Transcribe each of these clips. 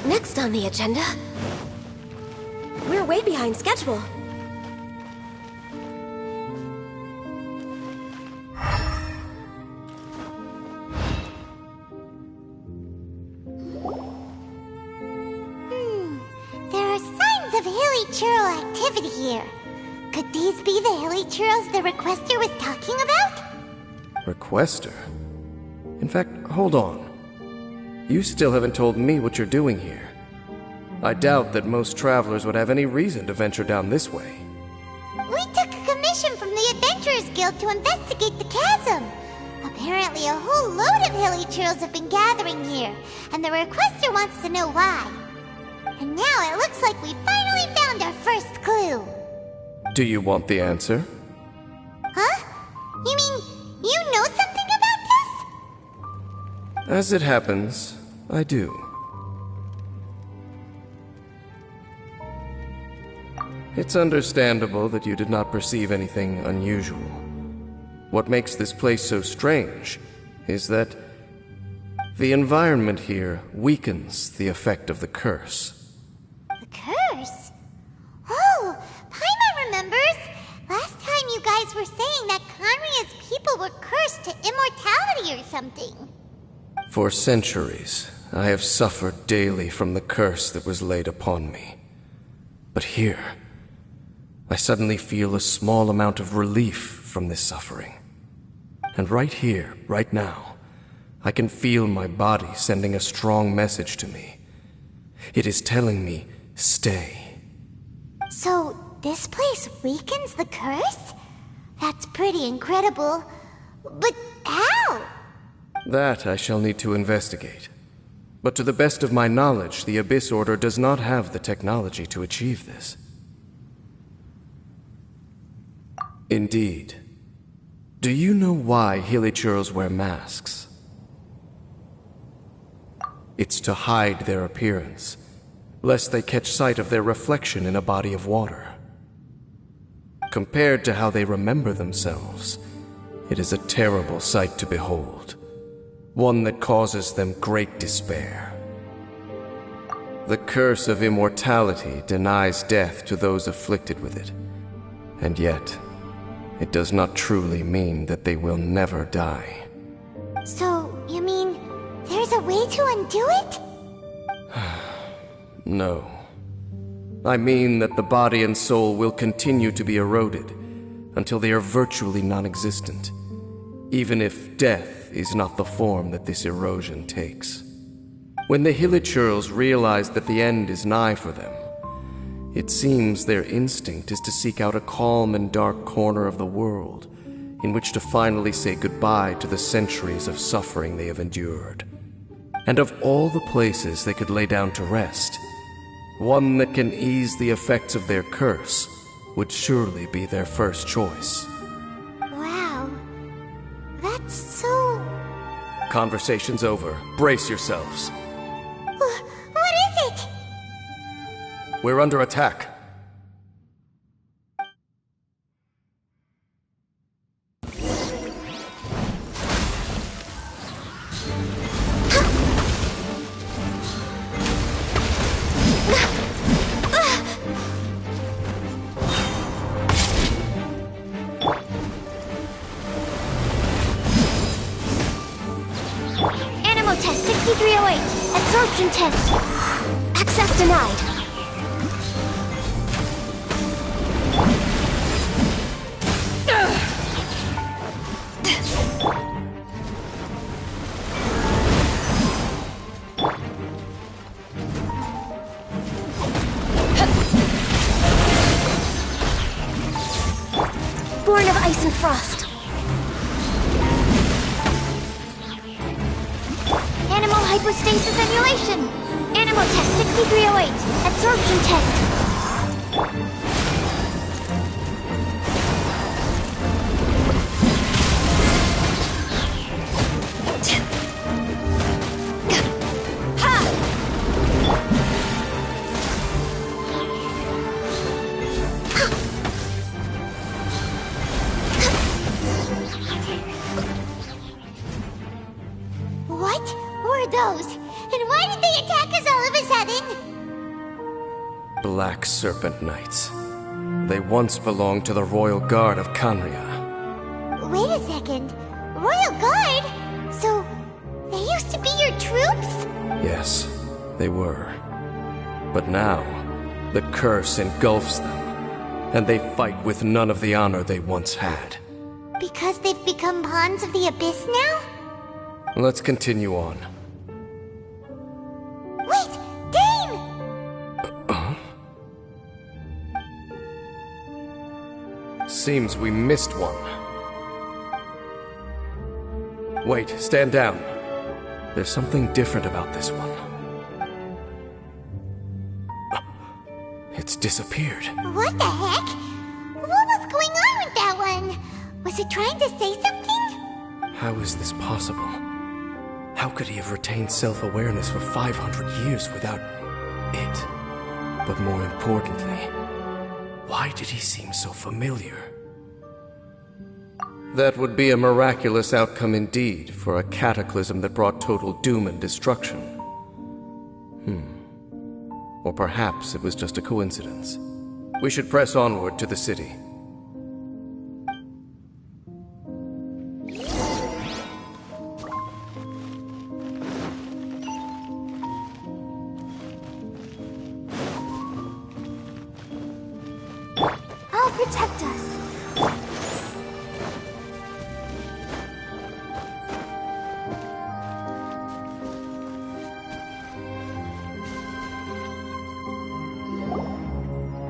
Next on the agenda, we're way behind schedule. There are signs of hilly churl activity here. Could these be the hilly churls the requester was talking about? Requester? In fact, hold on. You still haven't told me what you're doing here. I doubt that most travelers would have any reason to venture down this way. We took a commission from the Adventurers Guild to investigate the chasm. Apparently a whole load of hilly churls have been gathering here, and the requester wants to know why. And now it looks like we finally found our first clue. Do you want the answer? Huh? You mean, you know something about this? As it happens, I do. It's understandable that you did not perceive anything unusual. What makes this place so strange is that the environment here weakens the effect of the curse. The curse? Oh, Paimon remembers! Last time you guys were saying that Conria's people were cursed to immortality or something. For centuries, I have suffered daily from the curse that was laid upon me. But here, I suddenly feel a small amount of relief from this suffering. And right here, right now, I can feel my body sending a strong message to me. It is telling me, stay. So, this place weakens the curse? That's pretty incredible. But how? That I shall need to investigate. But to the best of my knowledge, the Abyss Order does not have the technology to achieve this. Indeed. Do you know why Hilichurls wear masks? It's to hide their appearance, lest they catch sight of their reflection in a body of water. Compared to how they remember themselves, it is a terrible sight to behold, one that causes them great despair. The curse of immortality denies death to those afflicted with it, and yet, it does not truly mean that they will never die. So, you mean, there's a way to undo it? No. I mean that the body and soul will continue to be eroded until they are virtually non-existent, even if death is not the form that this erosion takes. When the Hilichurls realize that the end is nigh for them, it seems their instinct is to seek out a calm and dark corner of the world in which to finally say goodbye to the centuries of suffering they have endured. And of all the places they could lay down to rest, one that can ease the effects of their curse would surely be their first choice. Wow. That's so... Conversation's over. Brace yourselves. What is it? We're under attack. Animal test 6308. Absorption test. Access denied. Born of ice and frost. Animal hypostasis emulation. Animal test 6308. Absorption test. What were those? And why did they attack us all of a sudden? Black Serpent Knights. They once belonged to the Royal Guard of Canria. Wait a second. Royal Guard? So, they used to be your troops? Yes, they were. But now, the curse engulfs them, and they fight with none of the honor they once had. Because they've become pawns of the Abyss now? Let's continue on. Wait! Dane! Seems we missed one. Wait, stand down. There's something different about this one. It's disappeared. What the heck? What was going on with that one? Was it trying to say something? How is this possible? How could he have retained self-awareness for 500 years without it? But more importantly, why did he seem so familiar? That would be a miraculous outcome indeed for a cataclysm that brought total doom and destruction. Or perhaps it was just a coincidence. We should press onward to the city. I'll protect us.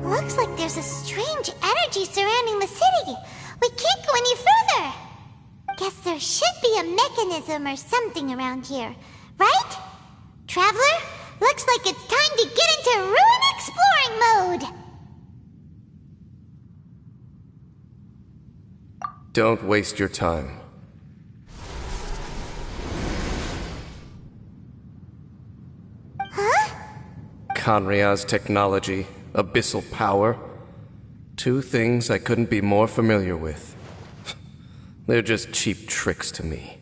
Looks like there's a strange energy surrounding the city. We can't go any further. Guess there should be a mechanism or something around here, right? Traveler, looks like it's time to get into ruin exploring mode. Don't waste your time. Huh? Canria's technology, abyssal power. Two things I couldn't be more familiar with. They're just cheap tricks to me.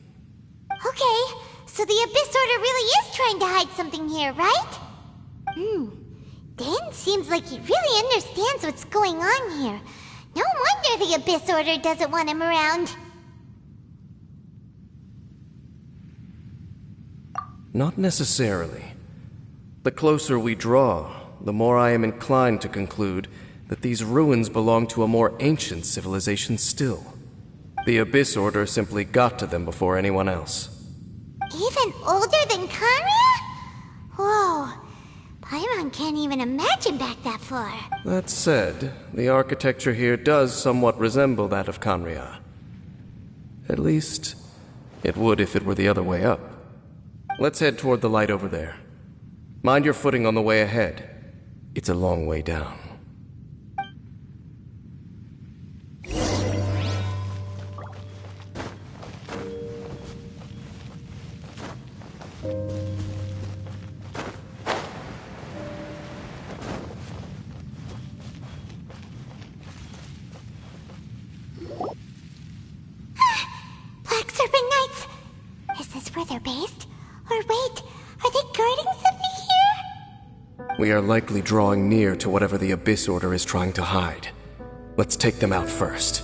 Okay, so the Abyss Order really is trying to hide something here, right? Dan seems like he really understands what's going on here. No wonder the Abyss Order doesn't want him around. Not necessarily. The closer we draw, the more I am inclined to conclude that these ruins belong to a more ancient civilization still. The Abyss Order simply got to them before anyone else. Even older than Canria? Whoa, Paimon can't even imagine back that far. That said, the architecture here does somewhat resemble that of Canria. At least, it would if it were the other way up. Let's head toward the light over there. Mind your footing on the way ahead. It's a long way down. Black Serpent Knights! Is this where they're based? Or wait, are they guarding something here? We are likely drawing near to whatever the Abyss Order is trying to hide. Let's take them out first.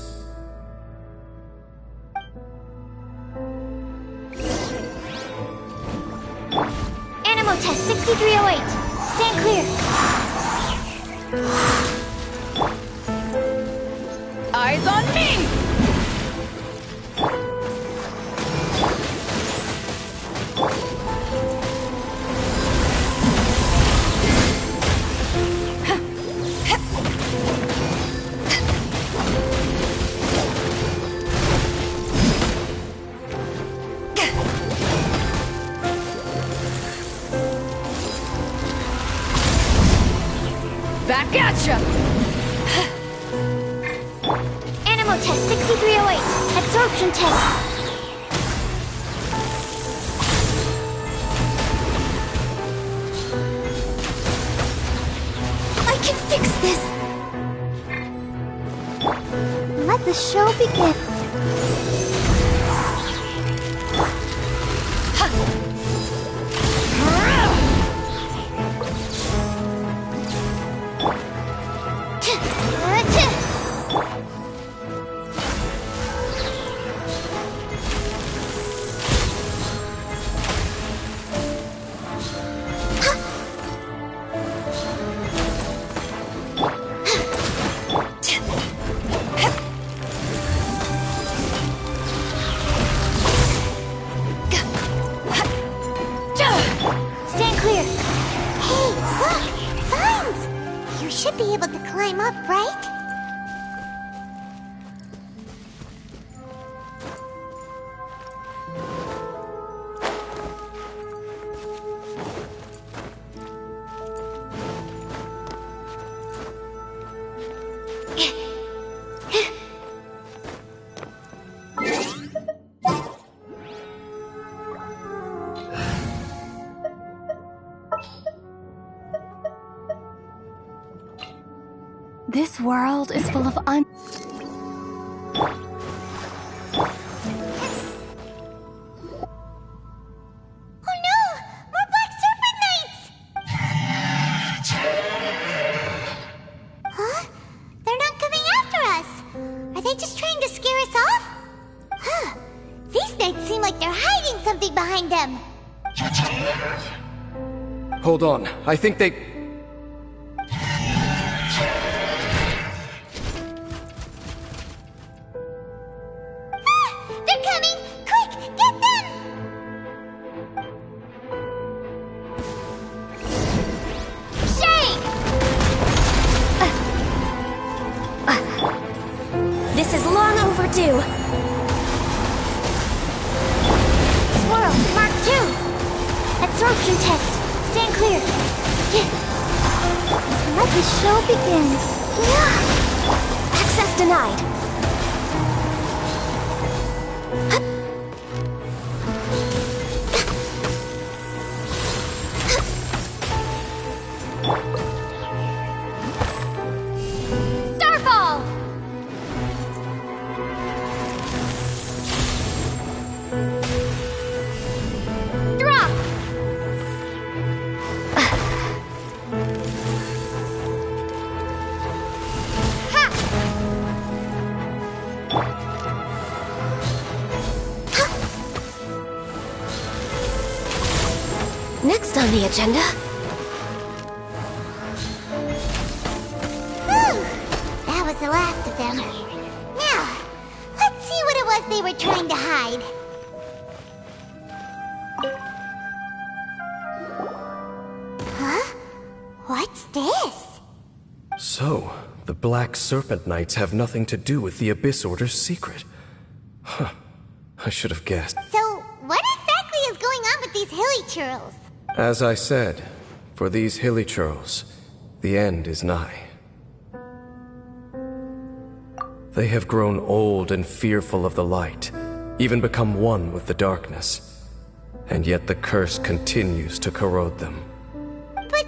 Animo test 6308. Stand clear. Eyes on me! Back at ya! Animo test 6308. Absorption test. I can fix this! Let the show begin. should be able to climb up, right? This world is full of Oh no! More Black Serpent Knights! Huh? They're not coming after us! Are they just trying to scare us off? Huh. These knights seem like they're hiding something behind them. Hold on, I think they... They're coming! Quick, get them! Shame! This is long overdue. Swirl, Mark 2! Absorption test. Stand clear. Let the show begin. Access denied. Starfall! Drop! Ha! Next on the agenda. Whew. That was the last of them. Now, let's see what it was they were trying to hide. Huh? What's this? So, the Black Serpent Knights have nothing to do with the Abyss Order's secret. Huh. I should have guessed. So, what exactly is going on with these hilly churls? As I said, for these hilly churls, the end is nigh. They have grown old and fearful of the light, even become one with the darkness. And yet the curse continues to corrode them. But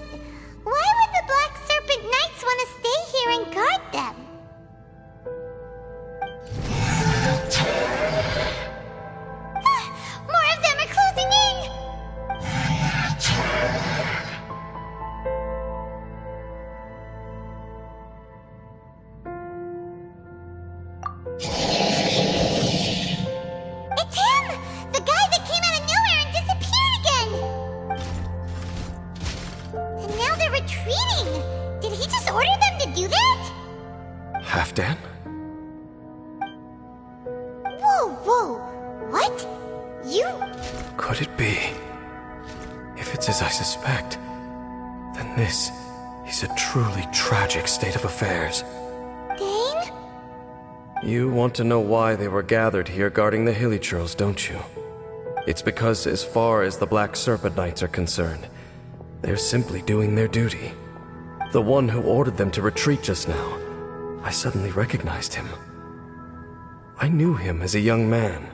why would the Black Serpent Knights want to stay here and guard them? More of them are closing in! It's him! The guy that came out of nowhere and disappeared again! And now they're retreating! Did he just order them to do that? Halfdan? Whoa, whoa! What? You... Could it be? If it's as I suspect, then this is a truly tragic state of affairs. Dane? You want to know why they were gathered here guarding the hilly churls, don't you? It's because as far as the Black Serpent Knights are concerned, they're simply doing their duty. The one who ordered them to retreat just now, I suddenly recognized him. I knew him as a young man,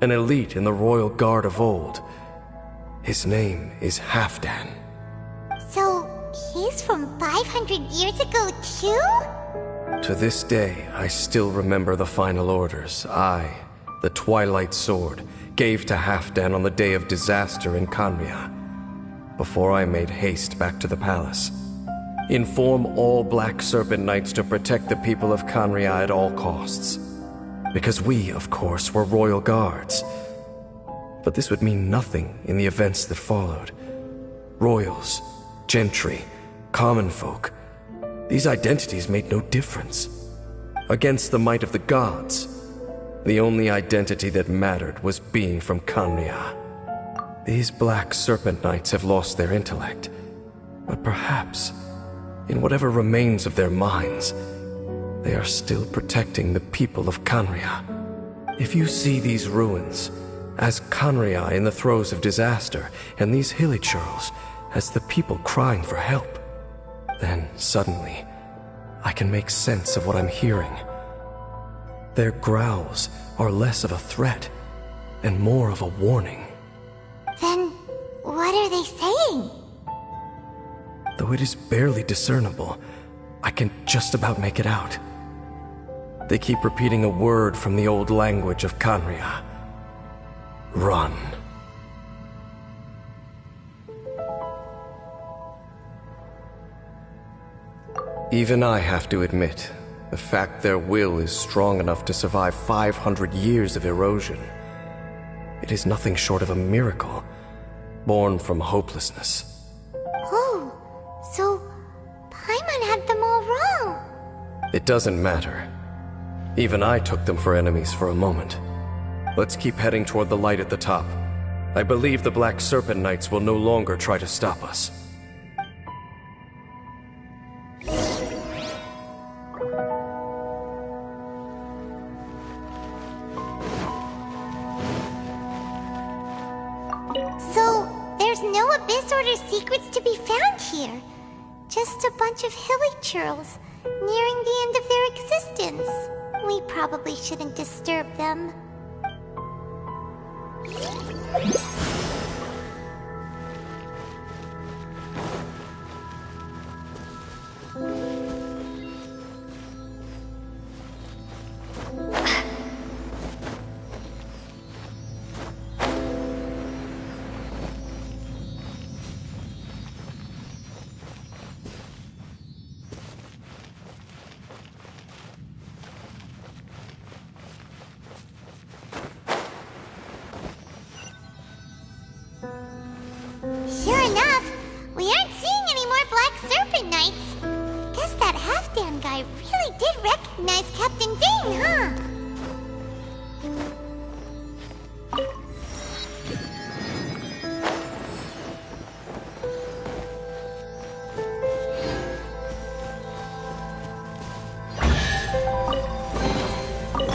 an elite in the royal guard of old. His name is Halfdan. So, he's from 500 years ago too? To this day, I still remember the final orders I, the Twilight Sword, gave to Halfdan on the day of disaster in Khaenri'ah, before I made haste back to the palace. Inform all Black Serpent Knights to protect the people of Khaenri'ah at all costs. Because we, of course, were royal guards. But this would mean nothing in the events that followed. Royals, gentry, common folk, these identities made no difference. Against the might of the gods, the only identity that mattered was being from Khaenri'ah. These Black Serpent Knights have lost their intellect, but perhaps in whatever remains of their minds, they are still protecting the people of Khaenri'ah. If you see these ruins as Khaenri'ah in the throes of disaster, and these hilichurls as the people crying for help, then suddenly I can make sense of what I'm hearing. Their growls are less of a threat and more of a warning. Then, what are they saying? Though it is barely discernible, I can just about make it out. They keep repeating a word from the old language of Khaenri'ah. Run. Even I have to admit, the fact their will is strong enough to survive 500 years of erosion, it is nothing short of a miracle, born from hopelessness. Oh, so Paimon had them all wrong. It doesn't matter. Even I took them for enemies for a moment. Let's keep heading toward the light at the top. I believe the Black Serpent Knights will no longer try to stop us. So, there's no Abyss Order secrets to be found here. Just a bunch of hilichurls, nearing the end of their existence. We probably shouldn't disturb them. Sure enough, we aren't seeing any more Black Serpent Knights. Guess that half-damn guy really did recognize Captain Vane, huh?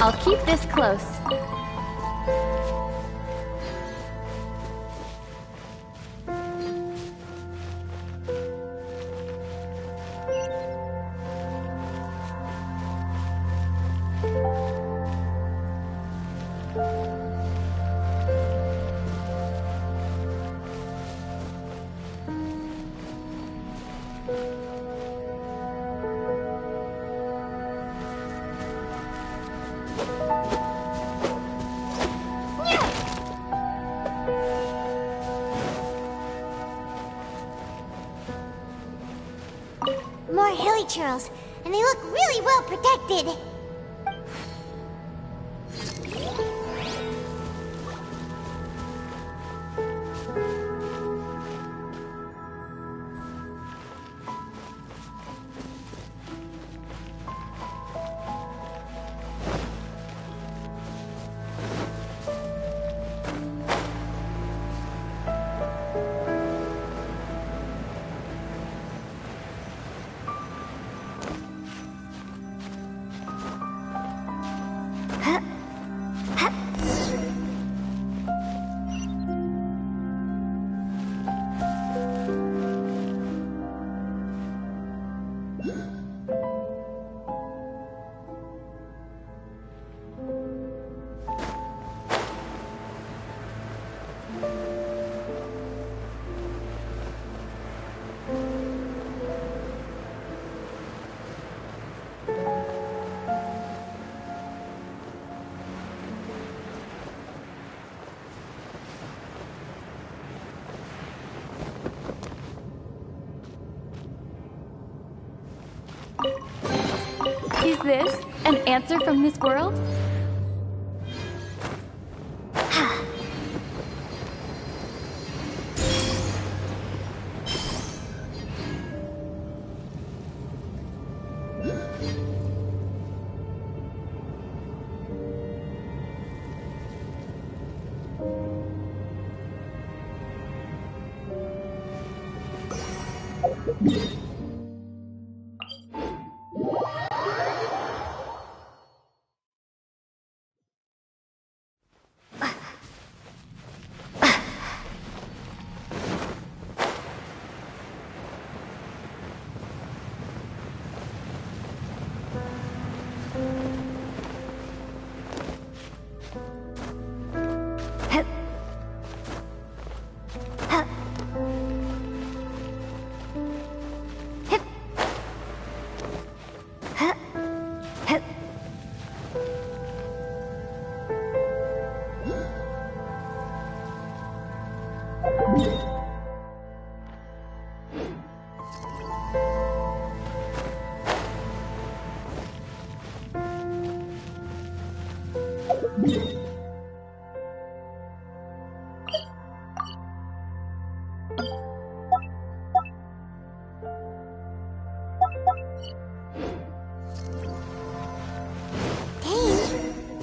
I'll keep this close. More hilichurls, and they look really well protected. Is this an answer from this world?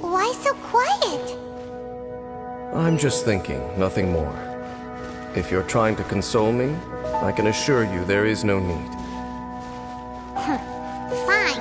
Why so quiet? I'm just thinking, nothing more. If you're trying to console me, I can assure you there is no need. Fine.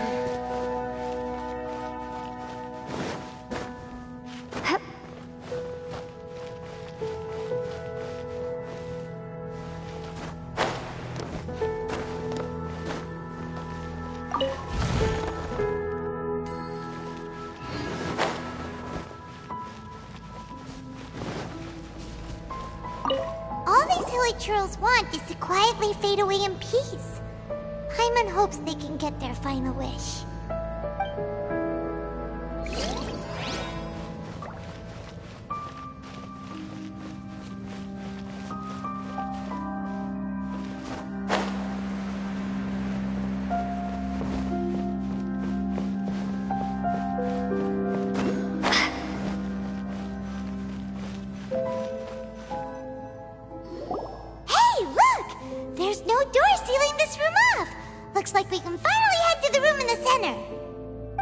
All these hilly churls want is to quietly fade away in peace. Paimon hopes they can get their final wish. Hey, look! There's no door sealing this room off! Looks like we can finally head to the room in the center.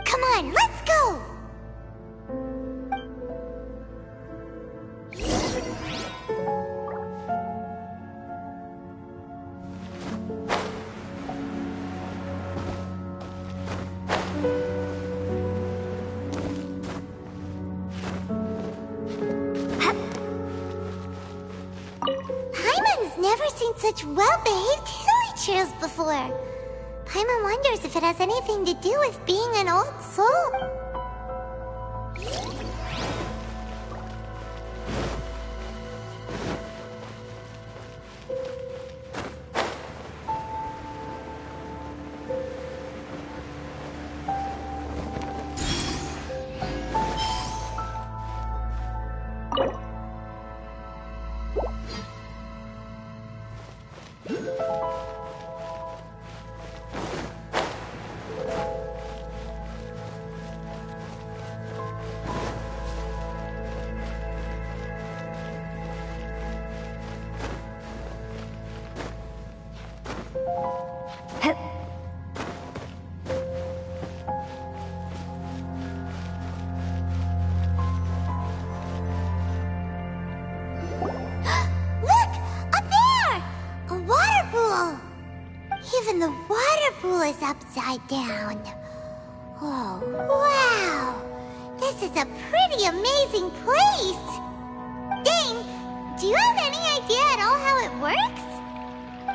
Come on, let's go! Paimon's never seen such well-behaved hilly churls before. Paimon wonders if it has anything to do with being an old soul. Look! Up there! A water pool! Even the water pool is upside down. Oh, wow! This is a pretty amazing place! Dane, do you have any idea at all how it works?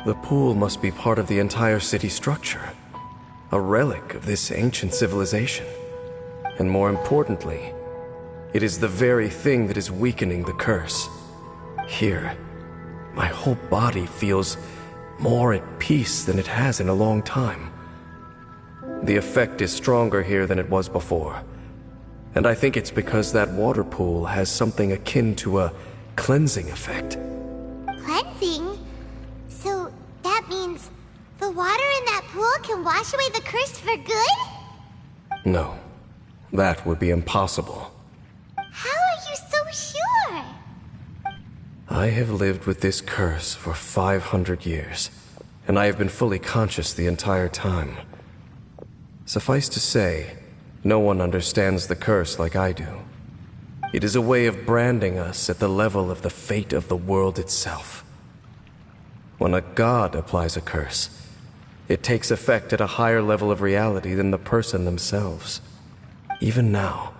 The pool must be part of the entire city structure. A relic of this ancient civilization. And more importantly, it is the very thing that is weakening the curse. Here, my whole body feels more at peace than it has in a long time. The effect is stronger here than it was before. And I think it's because that water pool has something akin to a cleansing effect. Cleansing? So that means the water in that pool can wash away the curse for good? No, that would be impossible. How are you so sure? I have lived with this curse for 500 years, and I have been fully conscious the entire time. Suffice to say, no one understands the curse like I do. It is a way of branding us at the level of the fate of the world itself. When a god applies a curse, it takes effect at a higher level of reality than the person themselves. Even now,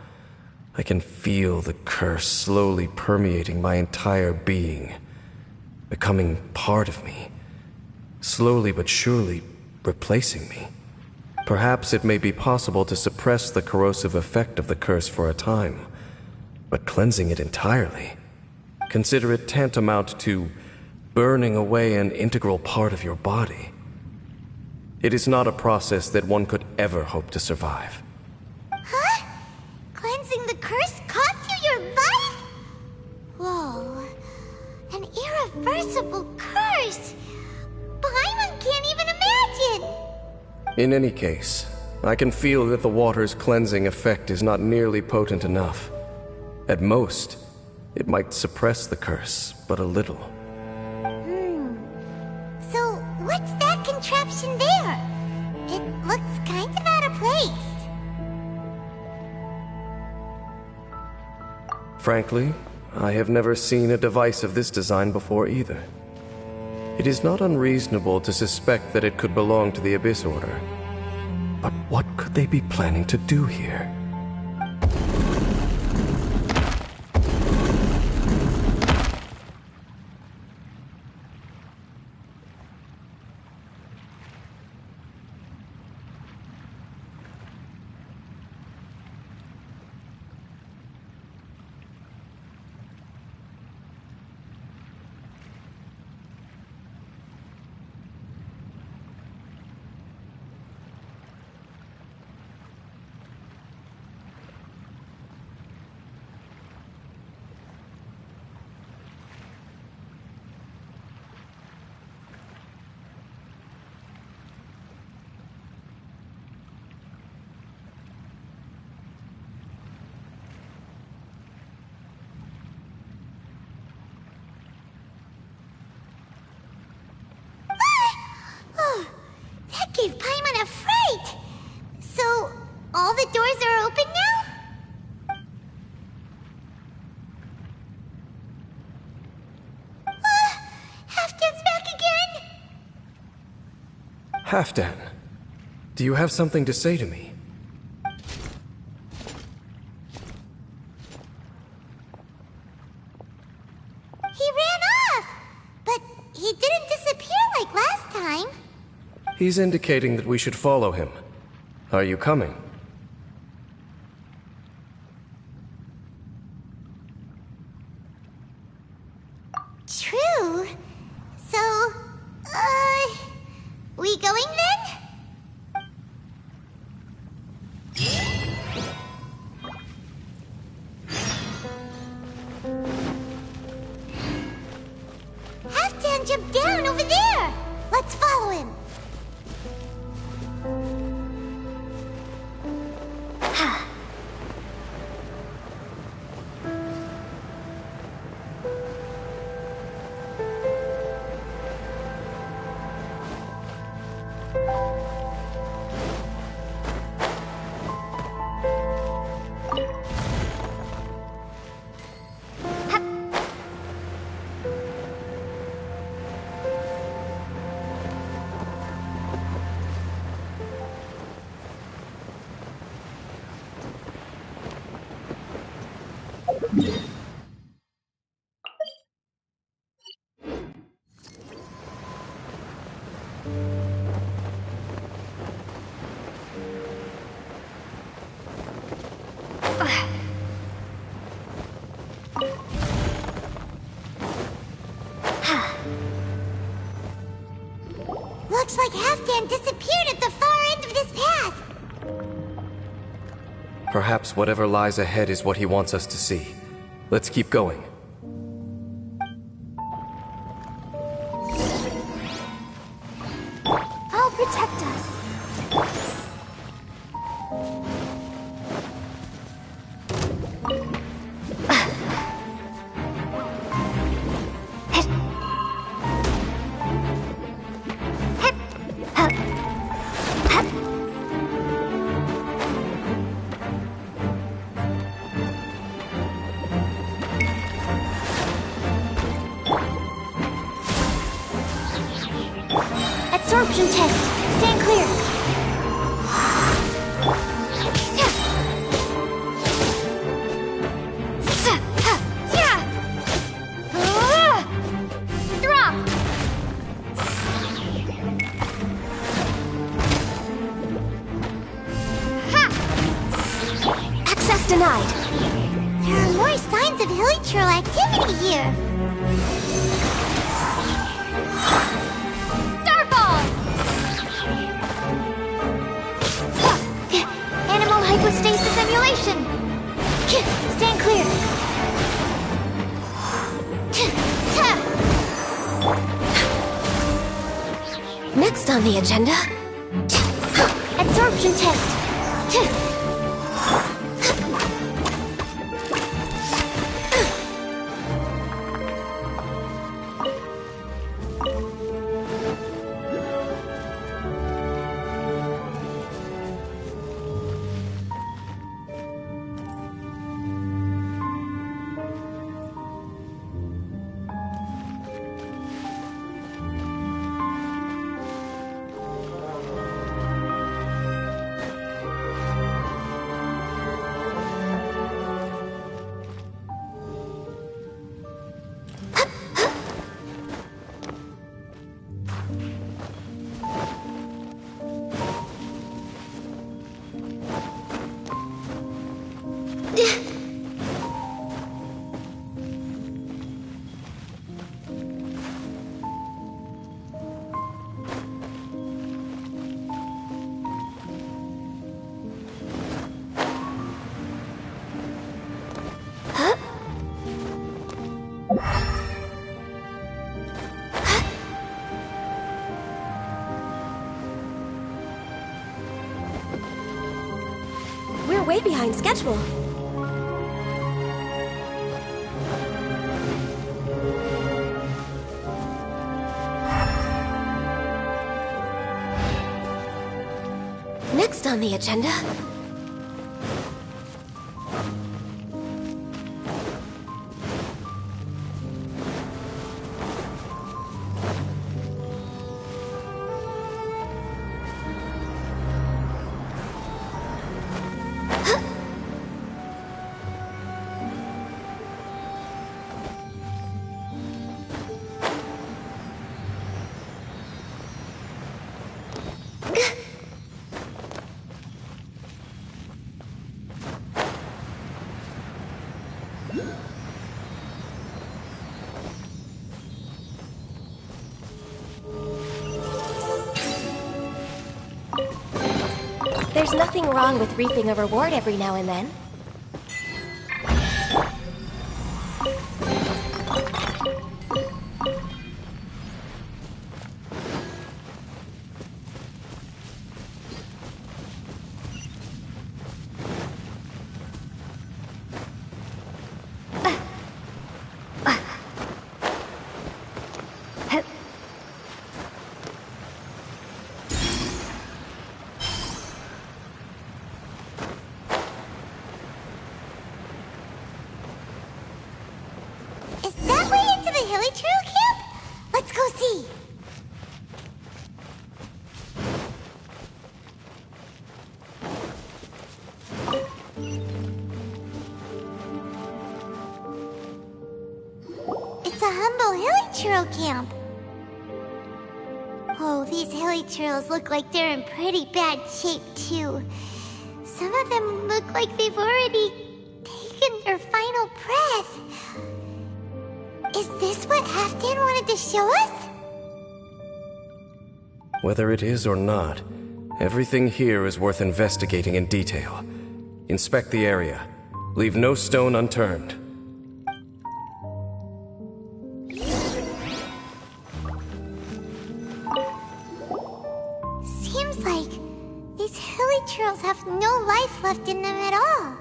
I can feel the curse slowly permeating my entire being, becoming part of me, slowly but surely replacing me. Perhaps it may be possible to suppress the corrosive effect of the curse for a time, but cleansing it entirely, consider it tantamount to burning away an integral part of your body. It is not a process that one could ever hope to survive. Huh? Cleansing the curse cost you your life? Whoa. An irreversible curse! Paimon In any case, I can feel that the water's cleansing effect is not nearly potent enough. At most, it might suppress the curse, but a little. So, what's that contraption there? It looks kind of out of place. Frankly, I have never seen a device of this design before either. It is not unreasonable to suspect that it could belong to the Abyss Order. But what could they be planning to do here? That gave Paimon a fright! So, all the doors are open now? Halfdan's back again! Halfdan, do you have something to say to me? He ran off! But he didn't disappear like last time. He's indicating that we should follow him. Are you coming? True. So, we going then? Halfdan jumped down over there! Let's follow him. Looks like Halfdan disappeared at the far end of this path. Perhaps whatever lies ahead is what he wants us to see. Let's keep going. I'll protect us. Absorption test. Stand clear. Drop. Access denied. There are more signs of hilichurl activity here. Animal hypostasis emulation! Stand clear! Next on the agenda. absorption test. We're way behind schedule. Next on the agenda... There's nothing wrong with reaping a reward every now and then. Is that way into the Hilly Trail camp? Let's go see. It's a humble Hilly Trail camp. Oh, these Hilly Trails look like they're in pretty bad shape, too. Some of them look like they've already taken their final breath. Is this what Halfdan wanted to show us? Whether it is or not, everything here is worth investigating in detail. Inspect the area. Leave no stone unturned. Seems like these Hilly Trails have no life left in them at all.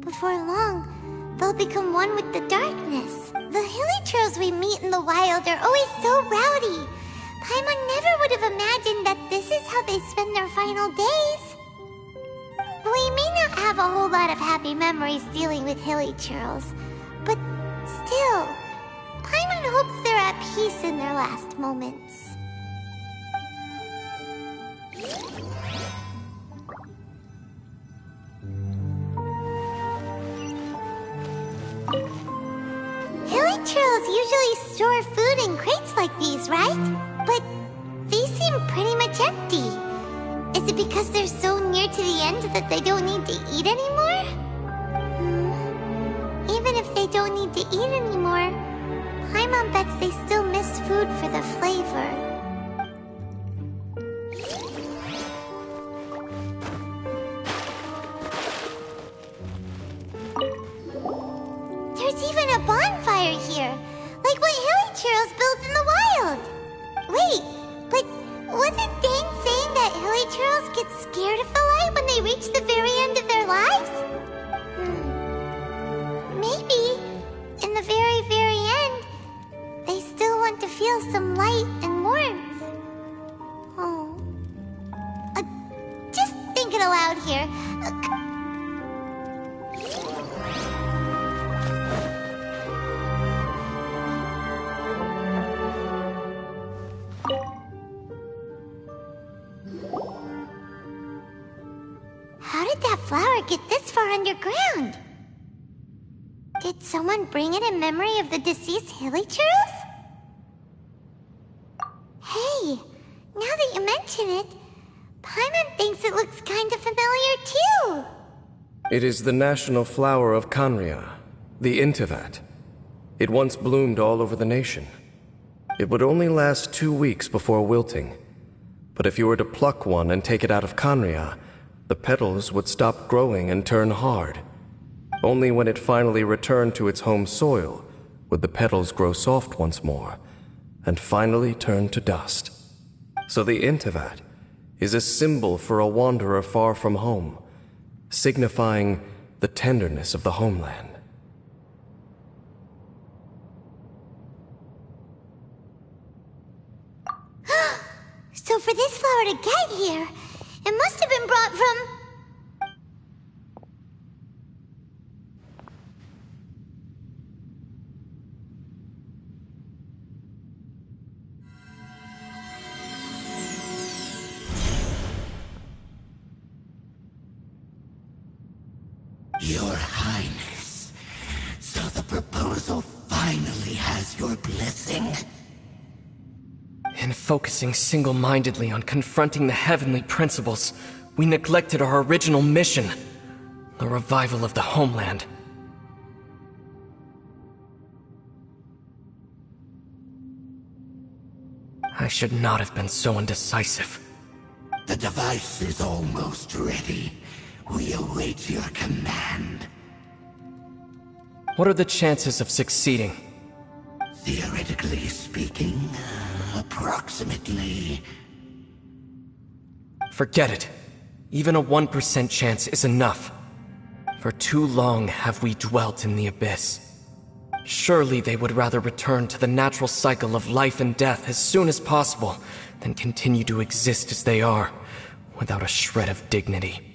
Before long, they'll become one with the darkness. The Hilly Trails we meet in the wild are always so rowdy. Paimon never would have imagined that this is how they spend their final days. We may not have a whole lot of happy memories dealing with Hilly Trails, but still, Paimon hopes they're at peace in their last moments. Hilly Trails usually store food in crates like these, right? But these seem pretty much empty. Is it because they're so near to the end that they don't need to eat anymore? Even if they don't need to eat anymore, Paimon bets they still miss food for the flavor. There's even a bonfire here, like what Hilly Trails built in the wild. Wait, but wasn't Dane saying that Hilly Trails get scared of the light when they reach the very end of their lives? Maybe, in the very, very end, they still want to feel some light and warmth. Oh. Just thinking aloud here. How did that flower get this far underground? Did someone bring it in memory of the deceased hilichurls? Hey, now that you mention it, Paimon thinks it looks kind of familiar too. It is the national flower of Khaenri'ah, the Intivat. It once bloomed all over the nation. It would only last 2 weeks before wilting. But if you were to pluck one and take it out of Khaenri'ah, the petals would stop growing and turn hard. Only when it finally returned to its home soil would the petals grow soft once more, and finally turn to dust. So the Intivat is a symbol for a wanderer far from home, signifying the tenderness of the homeland. So for this flower to get here, it must have been brought from... Your Highness, so the proposal finally has your blessing? In focusing single-mindedly on confronting the heavenly principles, we neglected our original mission, the revival of the homeland. I should not have been so indecisive. The device is almost ready. We await your command. What are the chances of succeeding? Theoretically speaking, approximately. Forget it. Even a 1% chance is enough. For too long have we dwelt in the abyss. Surely they would rather return to the natural cycle of life and death as soon as possible than continue to exist as they are, without a shred of dignity.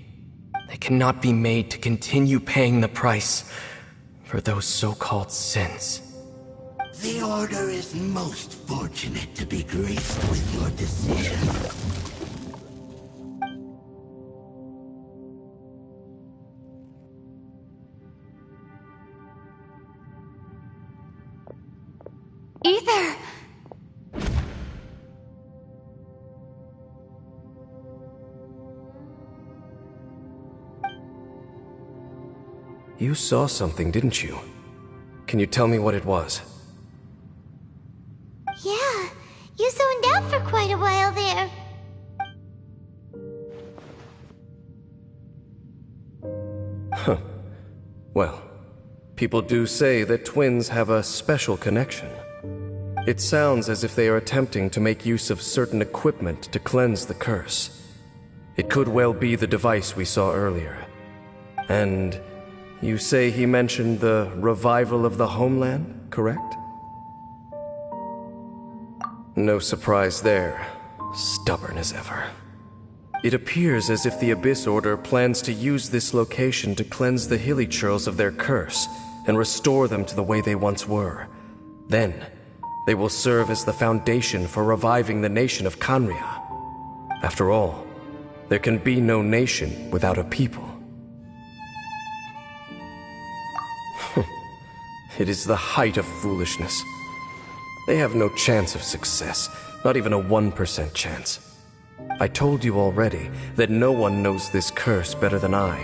They cannot be made to continue paying the price for those so-called sins. The Order is most fortunate to be graced with your decision. Ether! You saw something, didn't you? Can you tell me what it was? Yeah, you zoned out for quite a while there. Huh. Well, people do say that twins have a special connection. It sounds as if they are attempting to make use of certain equipment to cleanse the curse. It could well be the device we saw earlier. And you say he mentioned the revival of the homeland, correct? No surprise there. Stubborn as ever. It appears as if the Abyss Order plans to use this location to cleanse the hilichurls of their curse and restore them to the way they once were. Then, they will serve as the foundation for reviving the nation of Khaenri'ah. After all, there can be no nation without a people. It is the height of foolishness. They have no chance of success, not even a 1% chance. I told you already that no one knows this curse better than I,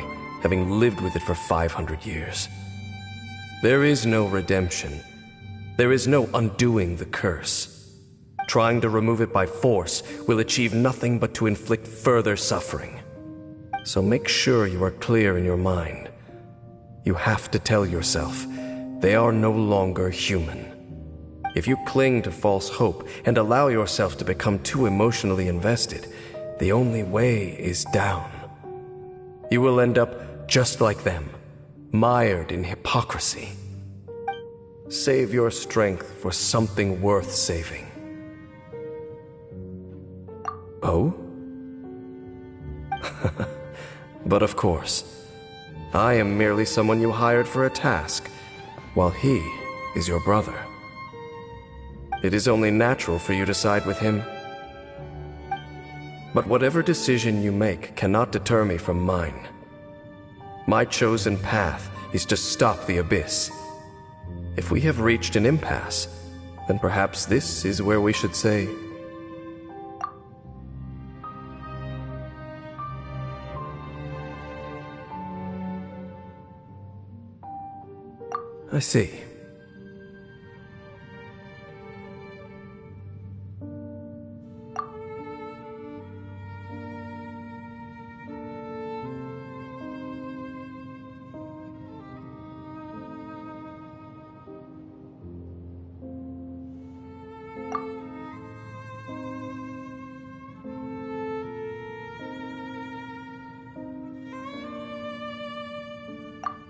having lived with it for 500 years. There is no redemption. There is no undoing the curse. Trying to remove it by force will achieve nothing but to inflict further suffering. So make sure you are clear in your mind. You have to tell yourself, they are no longer human. If you cling to false hope and allow yourself to become too emotionally invested, the only way is down. You will end up just like them, mired in hypocrisy. Save your strength for something worth saving. Oh? But of course, I am merely someone you hired for a task, while he is your brother. It is only natural for you to side with him. But whatever decision you make cannot deter me from mine. My chosen path is to stop the Abyss. If we have reached an impasse, then perhaps this is where we should say... I see.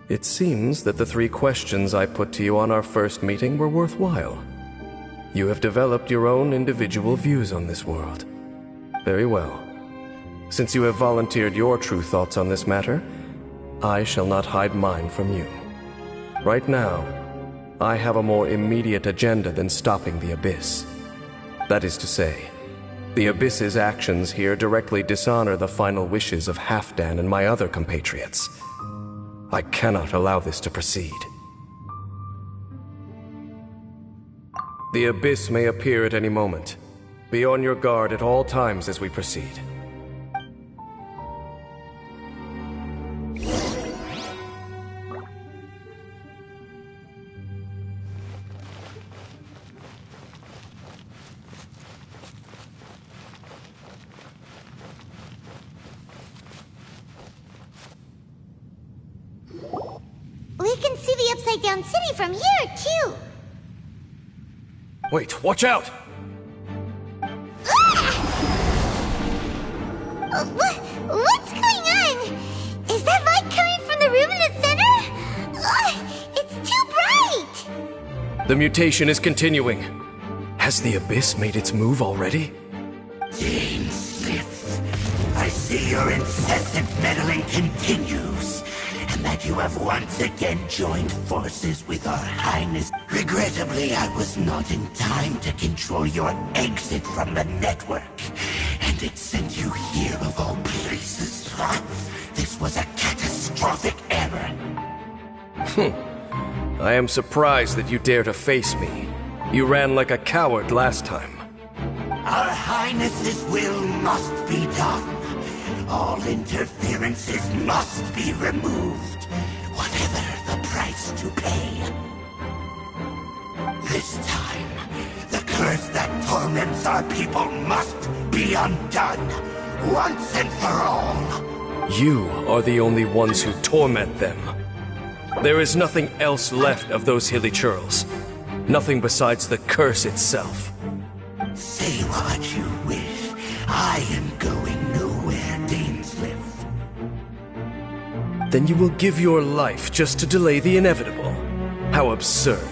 It seems that the 3 questions I put to you on our first meeting were worthwhile. You have developed your own individual views on this world. Very well. Since you have volunteered your true thoughts on this matter, I shall not hide mine from you. Right now, I have a more immediate agenda than stopping the Abyss. That is to say, the Abyss's actions here directly dishonor the final wishes of Halfdan and my other compatriots. I cannot allow this to proceed. The Abyss may appear at any moment. Be on your guard at all times as we proceed. We can see the upside-down city from here, too. Wait, watch out! What's going on? Is that light coming from the room in the center? It's too bright! The mutation is continuing. Has the Abyss made its move already? Smith, I see your incessant meddling continues, and that you have once again joined forces with our Highness. Regrettably, I was not in time to control your exit from the network, and it sent you here of all places. This was a catastrophic error. I am surprised that you dare to face me. You ran like a coward last time. Our Highness's will must be done. All interferences must be removed, whatever the price to pay. This time, the curse that torments our people must be undone, once and for all. You are the only ones who torment them. There is nothing else left of those hilly churls. Nothing besides the curse itself. Say what you wish. I am going nowhere, Dainsliff. Then you will give your life just to delay the inevitable. How absurd.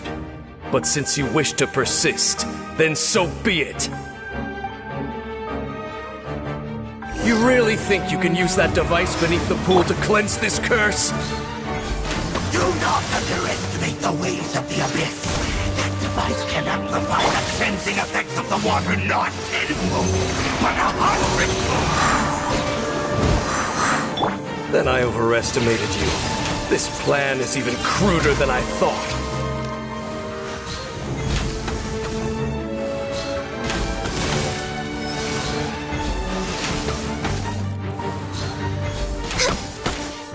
But since you wish to persist, then so be it. You really think you can use that device beneath the pool to cleanse this curse? Do not underestimate the ways of the Abyss. That device can amplify the cleansing effects of the water not tenfold, but 100-fold. Then I overestimated you. This plan is even cruder than I thought.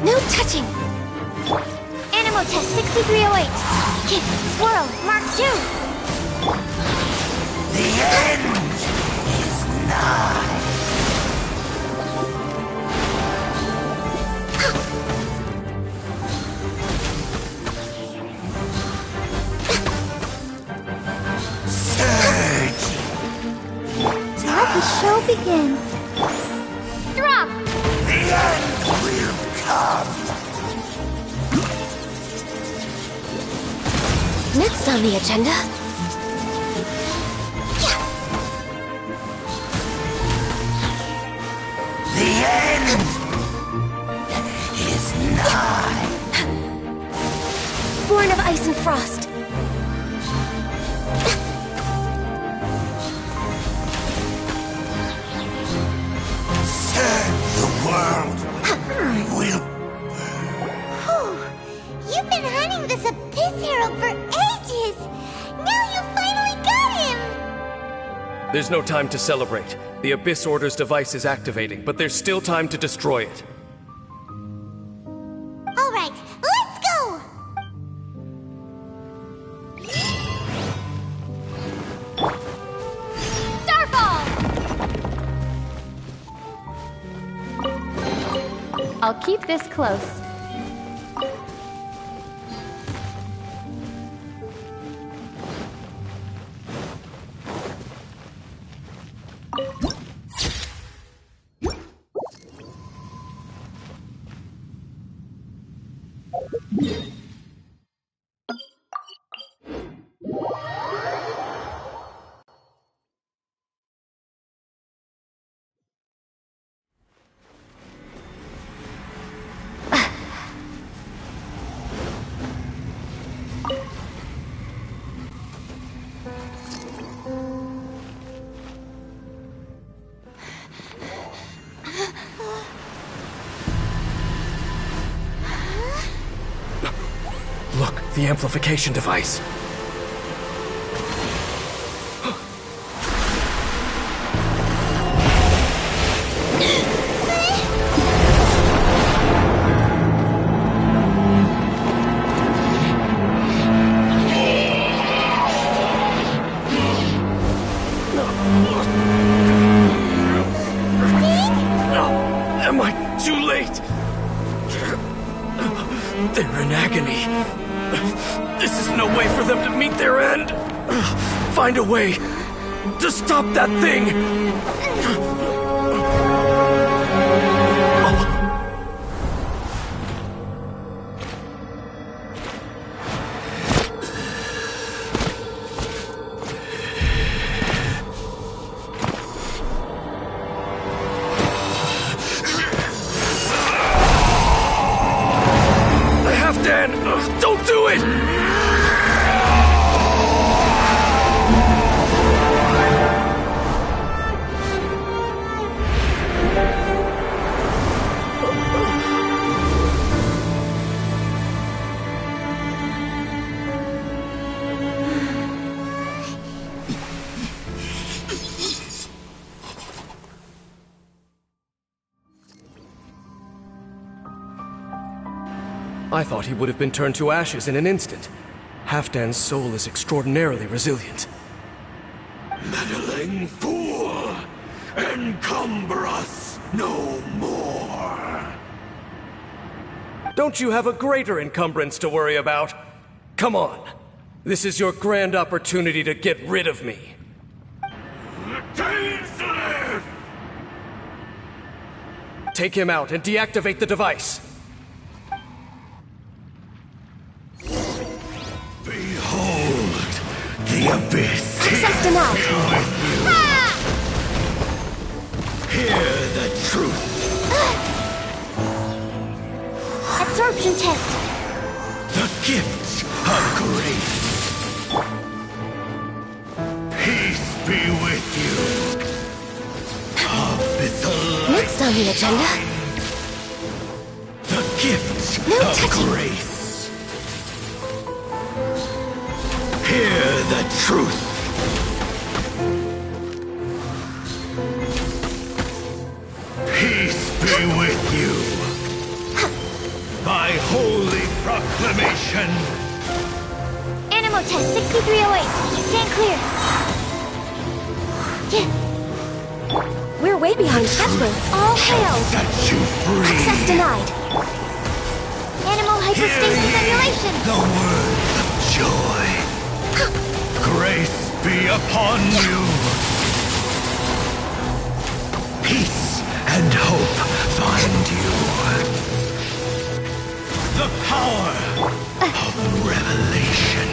No touching! Animal test 6308. Kick, swirl, mark 2. The end is nigh. Let the show begin. end will come. Next on the agenda... The end is nigh. Born of ice and frost. Serve the world. Will. You've been hunting this Abyss Herald for ages! Now you finally got him! There's no time to celebrate. The Abyss Order's device is activating, but there's still time to destroy it. Alright, let's go! Starfall! I'll keep this close. Look, the amplification device. Am I too late? They're in agony. This is no way for them to meet their end. Find a way to stop that thing. Dan, don't do it! I thought he would have been turned to ashes in an instant. Halfdan's soul is extraordinarily resilient. Meddling fool! Encumber us no more! Don't you have a greater encumbrance to worry about? Come on. This is your grand opportunity to get rid of me. Dainsleif! Take him out and deactivate the device. Behold, the abyss Access denied. with you. Hear the truth. Absorption test. The gifts of grace. Peace be with you. Abyssal Next on the agenda. the gifts No of touching. grace. Hear the truth. Peace be with you. By holy proclamation. Animal test 6308. Stand clear. We're way behind schedule. All hail. Set you free. Access denied. Animal Hear hyperstasis ye simulation. the words of joy. Grace be upon you. Peace and hope find you. the power of revelation.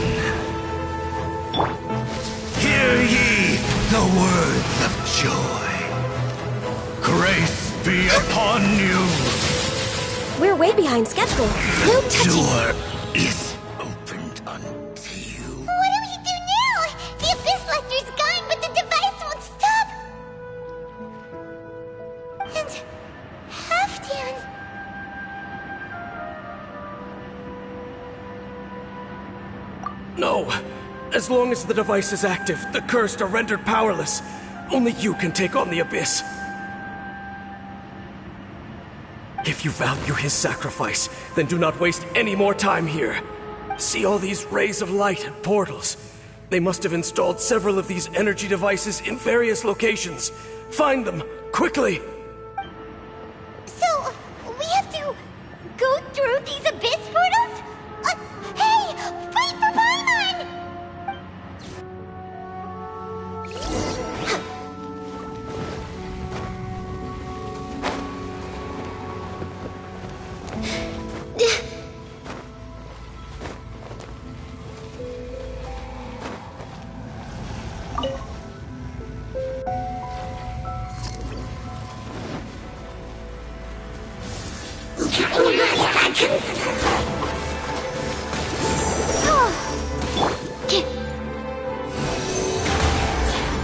Hear ye the words of joy. Grace be upon you. We're way behind schedule. No touching. Door is opened unto you. What do we do now? The Abyss Lecter's gone, but the device won't stop. And Halfdan. No! As long as the device is active, the cursed are rendered powerless. Only you can take on the Abyss. If you value his sacrifice, then do not waste any more time here. See all these rays of light and portals? They must have installed several of these energy devices in various locations. Find them, quickly! So, we have to go through these Abyss portals? Hey! Wait for Paimon!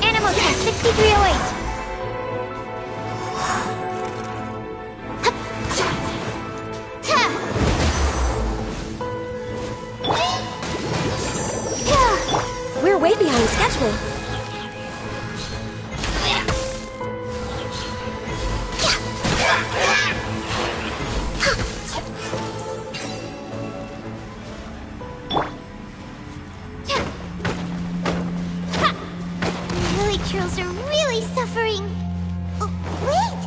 Animal test 6308. We're way behind schedule. Lily Churls are really suffering. Oh, wait!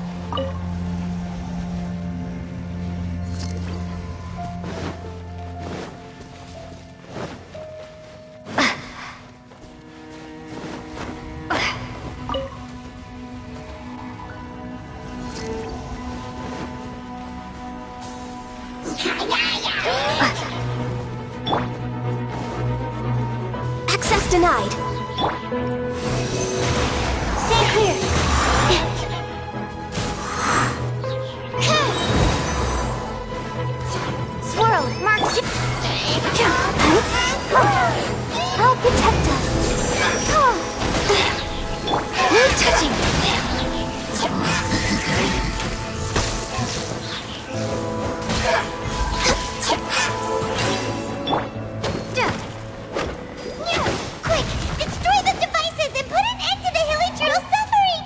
Access denied. Stay clear. Swirl, mark. Help protect us. No touching. Quick, destroy the devices and put an end to the Hilly Turtle suffering.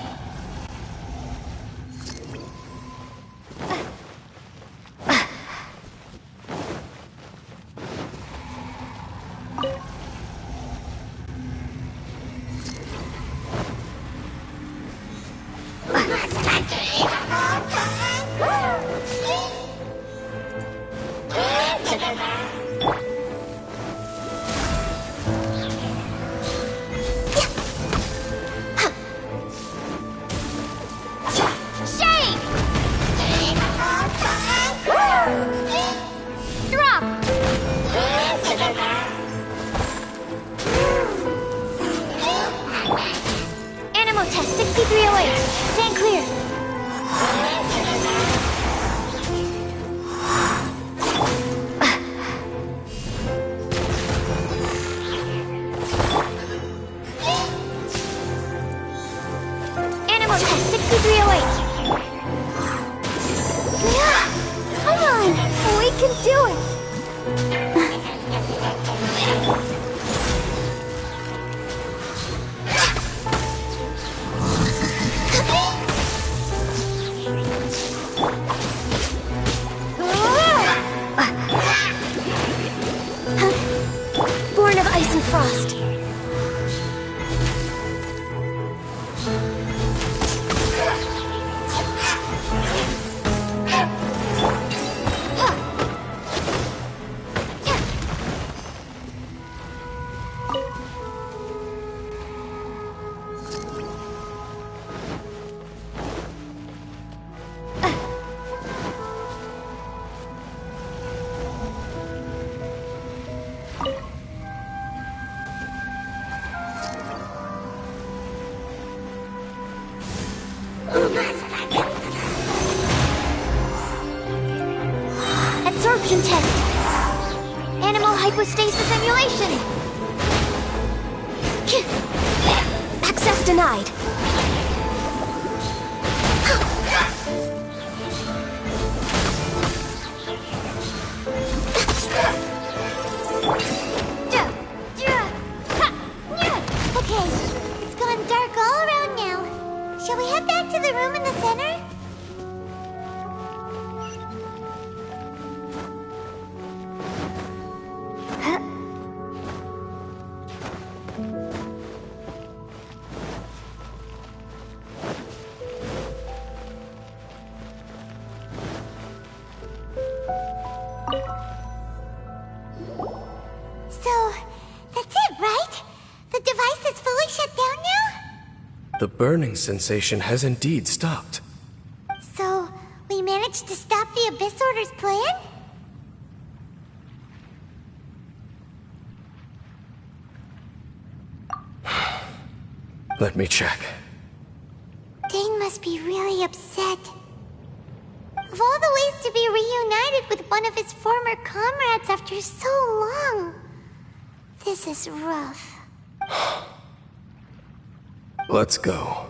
Shade! Drop! Animal test 6308. Stand clear. Animal test 6308. Come on! We can do it! Born of ice and frost. Perception test. Animal hypostasis emulation. Access denied. Okay, it's gone dark all around now. Shall we head back to the room in the center? So, that's it, right? The device is fully shut down now? The burning sensation has indeed stopped. So, we managed to stop the Abyss Order's plan? Let me check. Dane must be really upset. Of all the ways to be reunited with one of his former comrades after so long, this is rough. Let's go.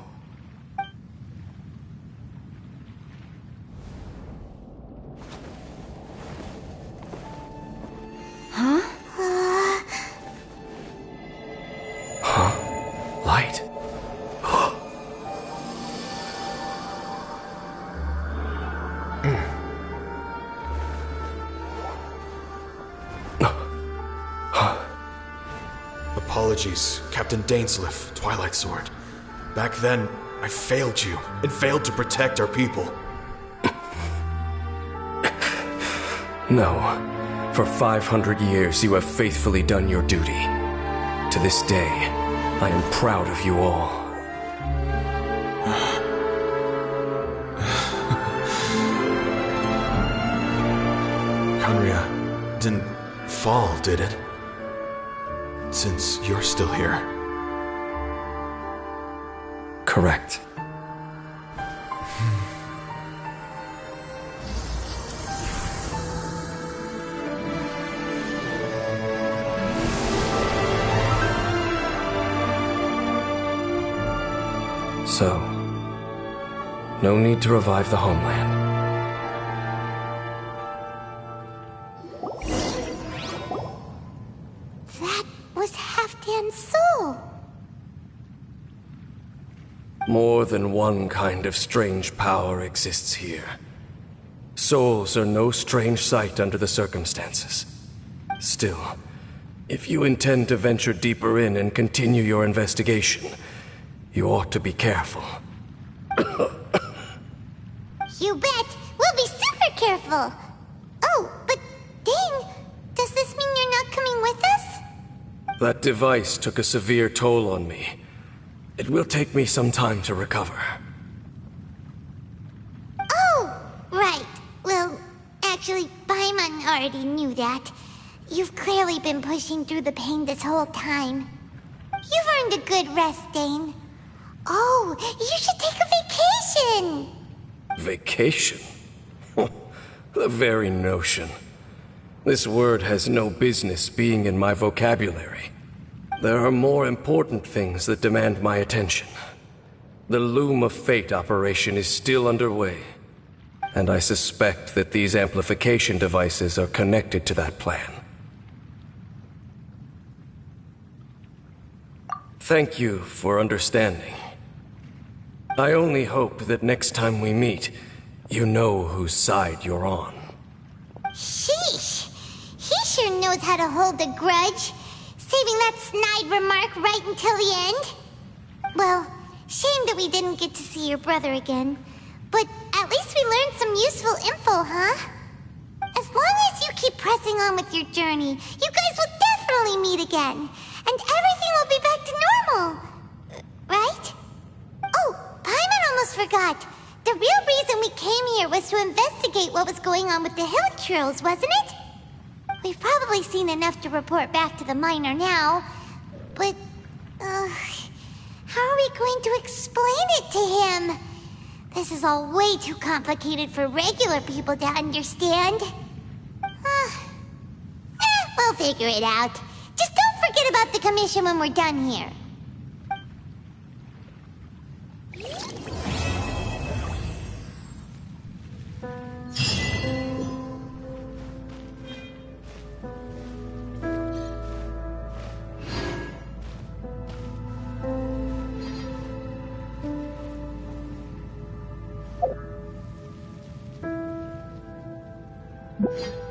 Huh? Light. Apologies, Captain Dainsleif, Twilight Sword. Back then, I failed you, and failed to protect our people. No. For 500 years, you have faithfully done your duty. To this day, I am proud of you all. Khaenri'ah didn't fall, did it? Since you're still here. Correct. So, no need to revive the homeland. That was Halfdan's soul. More than one kind of strange power exists here. Souls are no strange sight under the circumstances. Still, if you intend to venture deeper in and continue your investigation, you ought to be careful. You bet! We'll be super careful! Oh, but Dane, does this mean you're not coming with us? That device took a severe toll on me. It will take me some time to recover. Oh, right. Well, actually, Paimon already knew that. You've clearly been pushing through the pain this whole time. You've earned a good rest, Dane. Oh, you should take a vacation! Vacation? The very notion. This word has no business being in my vocabulary. There are more important things that demand my attention. The Loom of Fate operation is still underway, and I suspect that these amplification devices are connected to that plan. Thank you for understanding. I only hope that next time we meet, you know whose side you're on. Sheesh! He sure knows how to hold a grudge, saving that snide remark right until the end. Well, shame that we didn't get to see your brother again, but at least we learned some useful info, huh? As long as you keep pressing on with your journey, you guys will definitely meet again, and everything will be back to normal. Right? Oh, Paimon almost forgot. The real reason we came here was to investigate what was going on with the Hilichurls, wasn't it? We've probably seen enough to report back to the miner now, but, how are we going to explain it to him? This is all way too complicated for regular people to understand. figure it out. Just don't forget about the commission when we're done here. You